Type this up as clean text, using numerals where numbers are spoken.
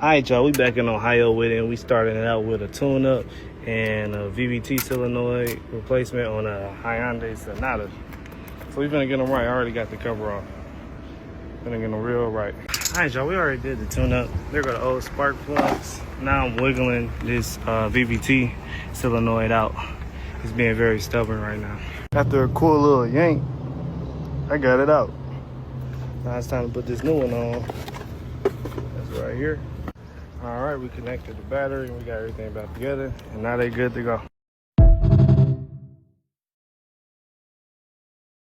Alright, y'all, we back in Ohio with it, and we started it out with a tune-up and a VVT solenoid replacement on a Hyundai Sonata. So we're gonna get them right. I already got the cover off. Gonna get them real right. Alright, y'all, we already did the tune-up. There go the old spark plugs. Now I'm wiggling this VVT solenoid out. It's being very stubborn right now. After a cool little yank, I got it out. Now it's time to put this new one on. That's right here. All right, we connected the battery and we got everything back together, and now they're good to go.